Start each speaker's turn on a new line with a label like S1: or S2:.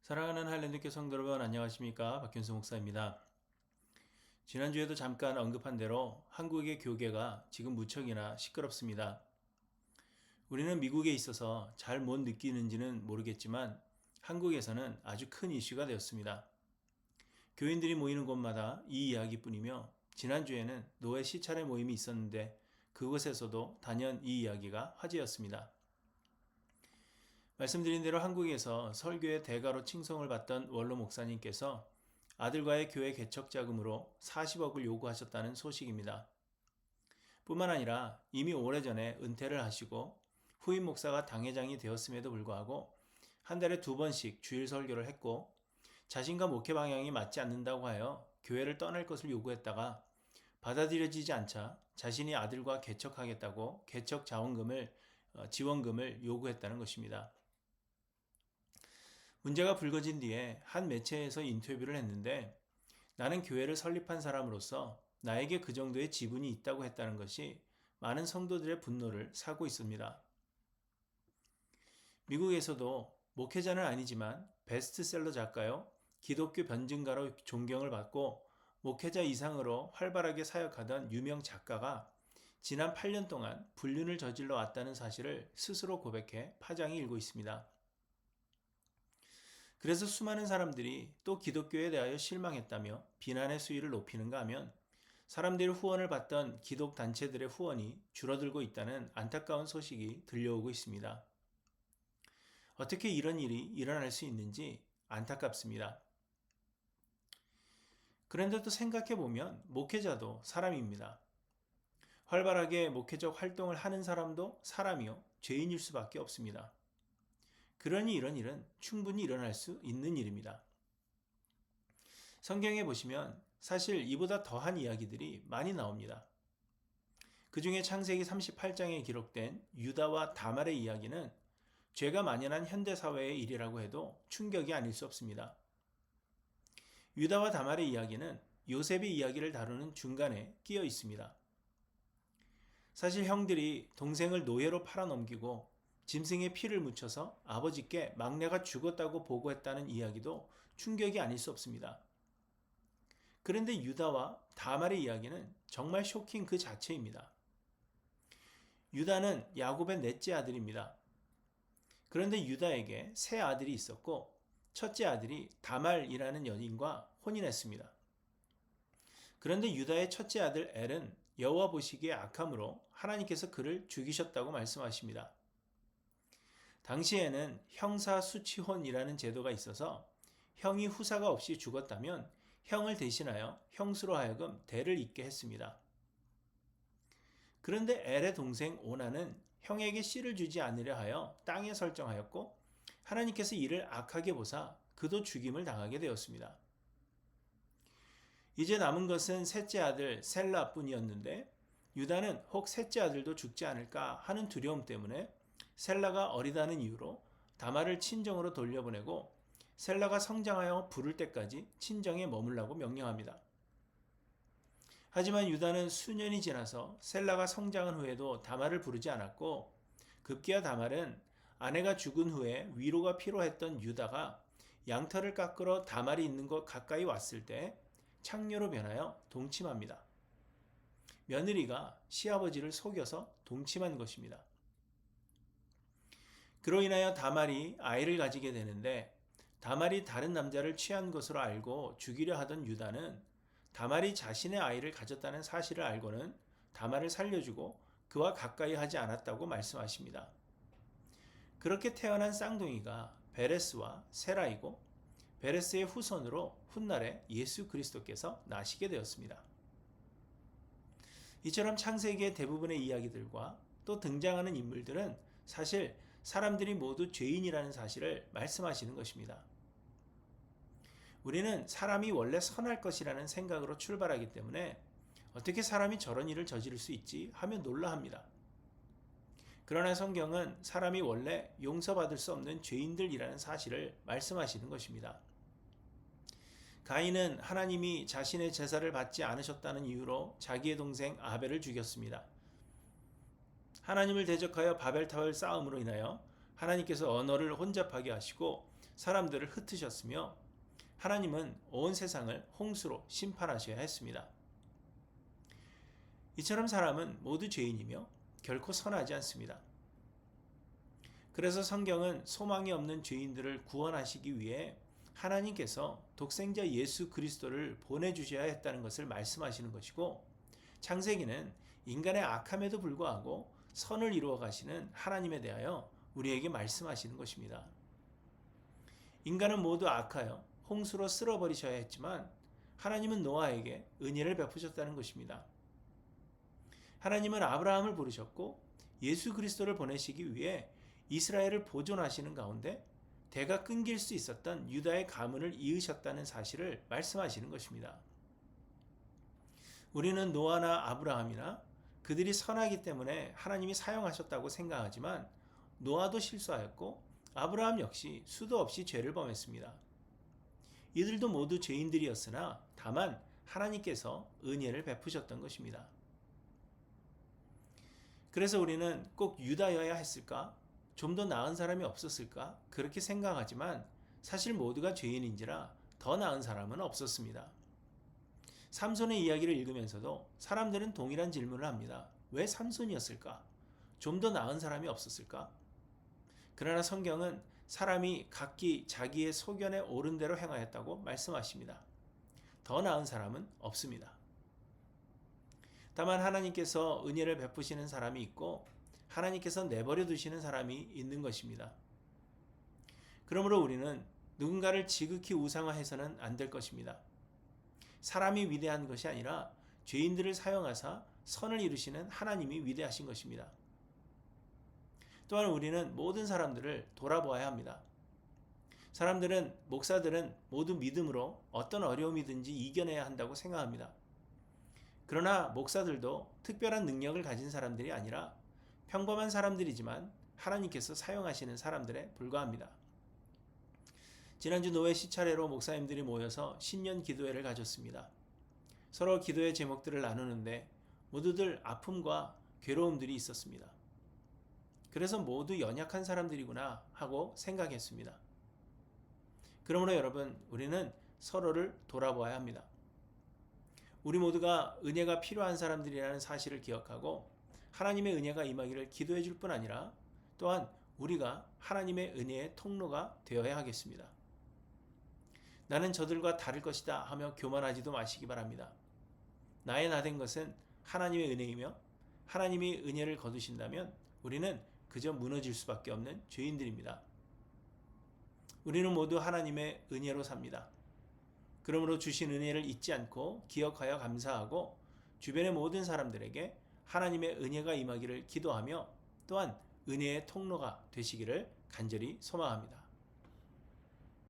S1: 사랑하는 할랜드교 성도 여러분 안녕하십니까? 박균수 목사입니다. 지난주에도 잠깐 언급한 대로 한국의 교계가 지금 무척이나 시끄럽습니다. 우리는 미국에 있어서 잘 못 느끼는지는 모르겠지만 한국에서는 아주 큰 이슈가 되었습니다. 교인들이 모이는 곳마다 이 이야기뿐이며 지난주에는 노예 시찰의 모임이 있었는데 그곳에서도 단연 이 이야기가 화제였습니다. 말씀드린 대로 한국에서 설교의 대가로 칭송을 받던 원로 목사님께서 아들과의 교회 개척 자금으로 40억을 요구하셨다는 소식입니다. 뿐만 아니라 이미 오래전에 은퇴를 하시고 후임 목사가 당회장이 되었음에도 불구하고 한 달에 2번씩 주일 설교를 했고 자신과 목회 방향이 맞지 않는다고 하여 교회를 떠날 것을 요구했다가 받아들여지지 않자 자신이 아들과 개척하겠다고 개척 지원금을 요구했다는 것입니다. 문제가 불거진 뒤에 한 매체에서 인터뷰를 했는데 나는 교회를 설립한 사람으로서 나에게 그 정도의 지분이 있다고 했다는 것이 많은 성도들의 분노를 사고 있습니다. 미국에서도 목회자는 아니지만 베스트셀러 작가요, 기독교 변증가로 존경을 받고 목회자 이상으로 활발하게 사역하던 유명 작가가 지난 8년 동안 불륜을 저질러 왔다는 사실을 스스로 고백해 파장이 일고 있습니다. 그래서 수많은 사람들이 또 기독교에 대하여 실망했다며 비난의 수위를 높이는가 하면 사람들이 후원을 받던 기독 단체들의 후원이 줄어들고 있다는 안타까운 소식이 들려오고 있습니다. 어떻게 이런 일이 일어날 수 있는지 안타깝습니다. 그런데 또 생각해보면 목회자도 사람입니다. 활발하게 목회적 활동을 하는 사람도 사람이요, 죄인일 수밖에 없습니다. 그러니 이런 일은 충분히 일어날 수 있는 일입니다. 성경에 보시면 사실 이보다 더한 이야기들이 많이 나옵니다. 그 중에 창세기 38장에 기록된 유다와 다말의 이야기는 죄가 만연한 현대사회의 일이라고 해도 충격이 아닐 수 없습니다. 유다와 다말의 이야기는 요셉의 이야기를 다루는 중간에 끼어 있습니다. 사실 형들이 동생을 노예로 팔아넘기고 짐승의 피를 묻혀서 아버지께 막내가 죽었다고 보고했다는 이야기도 충격이 아닐 수 없습니다. 그런데 유다와 다말의 이야기는 정말 쇼킹 그 자체입니다. 유다는 야곱의 넷째 아들입니다. 그런데 유다에게 세 아들이 있었고 첫째 아들이 다말이라는 여인과 혼인했습니다. 그런데 유다의 첫째 아들 엘은 여호와 보시기에 악함으로 하나님께서 그를 죽이셨다고 말씀하십니다. 당시에는 형사수치혼이라는 제도가 있어서 형이 후사가 없이 죽었다면 형을 대신하여 형수로 하여금 대를 잇게 했습니다. 그런데 엘의 동생 오나는 형에게 씨를 주지 않으려 하여 땅에 설정하였고 하나님께서 이를 악하게 보사 그도 죽임을 당하게 되었습니다. 이제 남은 것은 셋째 아들 셀라뿐이었는데 유다는 혹 셋째 아들도 죽지 않을까 하는 두려움 때문에 셀라가 어리다는 이유로 다말을 친정으로 돌려보내고 셀라가 성장하여 부를 때까지 친정에 머물라고 명령합니다. 하지만 유다는 수년이 지나서 셀라가 성장한 후에도 다말을 부르지 않았고 급기야 다말은 아내가 죽은 후에 위로가 필요했던 유다가 양털을 깎으러 다말이 있는 곳 가까이 왔을 때 창녀로 변하여 동침합니다. 며느리가 시아버지를 속여서 동침한 것입니다. 그로 인하여 다말이 아이를 가지게 되는데 다말이 다른 남자를 취한 것으로 알고 죽이려 하던 유다는 다말이 자신의 아이를 가졌다는 사실을 알고는 다말을 살려주고 그와 가까이 하지 않았다고 말씀하십니다. 그렇게 태어난 쌍둥이가 베레스와 세라이고 베레스의 후손으로 훗날에 예수 그리스도께서 나시게 되었습니다. 이처럼 창세기의 대부분의 이야기들과 또 등장하는 인물들은 사실 사람들이 모두 죄인이라는 사실을 말씀하시는 것입니다. 우리는 사람이 원래 선할 것이라는 생각으로 출발하기 때문에 어떻게 사람이 저런 일을 저지를 수 있지 하며 놀라합니다. 그러나 성경은 사람이 원래 용서받을 수 없는 죄인들이라는 사실을 말씀하시는 것입니다. 가인은 하나님이 자신의 제사를 받지 않으셨다는 이유로 자기의 동생 아벨을 죽였습니다. 하나님을 대적하여 바벨타월 싸움으로 인하여 하나님께서 언어를 혼잡하게 하시고 사람들을 흩으셨으며 하나님은 온 세상을 홍수로 심판하셔야 했습니다. 이처럼 사람은 모두 죄인이며 결코 선하지 않습니다. 그래서 성경은 소망이 없는 죄인들을 구원하시기 위해 하나님께서 독생자 예수 그리스도를 보내주셔야 했다는 것을 말씀하시는 것이고, 창세기는 인간의 악함에도 불구하고 선을 이루어 가시는 하나님에 대하여 우리에게 말씀하시는 것입니다. 인간은 모두 악하여 홍수로 쓸어버리셔야 했지만 하나님은 노아에게 은혜를 베푸셨다는 것입니다. 하나님은 아브라함을 부르셨고 예수 그리스도를 보내시기 위해 이스라엘을 보존하시는 가운데 대가 끊길 수 있었던 유다의 가문을 이으셨다는 사실을 말씀하시는 것입니다. 우리는 노아나 아브라함이나 그들이 선하기 때문에 하나님이 사용하셨다고 생각하지만 노아도 실수하였고 아브라함 역시 수도 없이 죄를 범했습니다. 이들도 모두 죄인들이었으나 다만 하나님께서 은혜를 베푸셨던 것입니다. 그래서 우리는 꼭 유다여야 했을까? 좀 더 나은 사람이 없었을까? 그렇게 생각하지만 사실 모두가 죄인인지라 더 나은 사람은 없었습니다. 삼손의 이야기를 읽으면서도 사람들은 동일한 질문을 합니다. 왜 삼손이었을까? 좀 더 나은 사람이 없었을까? 그러나 성경은 사람이 각기 자기의 소견에 옳은 대로 행하였다고 말씀하십니다. 더 나은 사람은 없습니다. 다만 하나님께서 은혜를 베푸시는 사람이 있고 하나님께서 내버려 두시는 사람이 있는 것입니다. 그러므로 우리는 누군가를 지극히 우상화해서는 안 될 것입니다. 사람이 위대한 것이 아니라 죄인들을 사용하사 선을 이루시는 하나님이 위대하신 것입니다. 또한 우리는 모든 사람들을 돌아보아야 합니다. 사람들은, 목사들은 모두 믿음으로 어떤 어려움이든지 이겨내야 한다고 생각합니다. 그러나 목사들도 특별한 능력을 가진 사람들이 아니라 평범한 사람들이지만 하나님께서 사용하시는 사람들에 불과합니다. 지난주 노회 시차례로 목사님들이 모여서 신년 기도회를 가졌습니다. 서로 기도의 제목들을 나누는데 모두들 아픔과 괴로움들이 있었습니다. 그래서 모두 연약한 사람들이구나 하고 생각했습니다. 그러므로 여러분, 우리는 서로를 돌아보아야 합니다. 우리 모두가 은혜가 필요한 사람들이라는 사실을 기억하고 하나님의 은혜가 임하기를 기도해 줄 뿐 아니라 또한 우리가 하나님의 은혜의 통로가 되어야 하겠습니다. 나는 저들과 다를 것이다 하며 교만하지도 마시기 바랍니다. 나의 나된 것은 하나님의 은혜이며 하나님이 은혜를 거두신다면 우리는 그저 무너질 수밖에 없는 죄인들입니다. 우리는 모두 하나님의 은혜로 삽니다. 그러므로 주신 은혜를 잊지 않고 기억하여 감사하고 주변의 모든 사람들에게 하나님의 은혜가 임하기를 기도하며 또한 은혜의 통로가 되시기를 간절히 소망합니다.